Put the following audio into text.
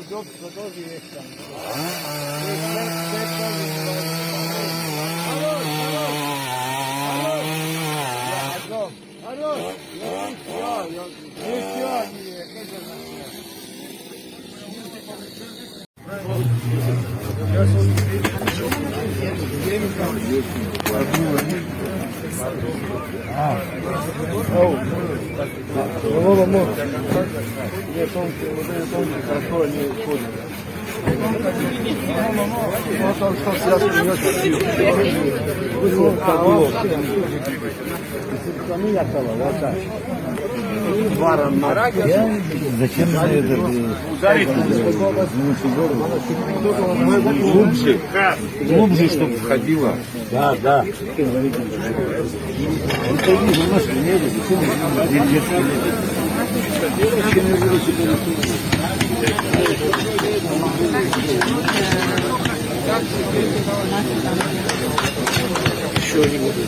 Неудобство тоже есть там. Хорошо, они ходят. Ну, там что связано, не очень Зачем на это глубже, чтобы входило. Да, да. Еще не буду.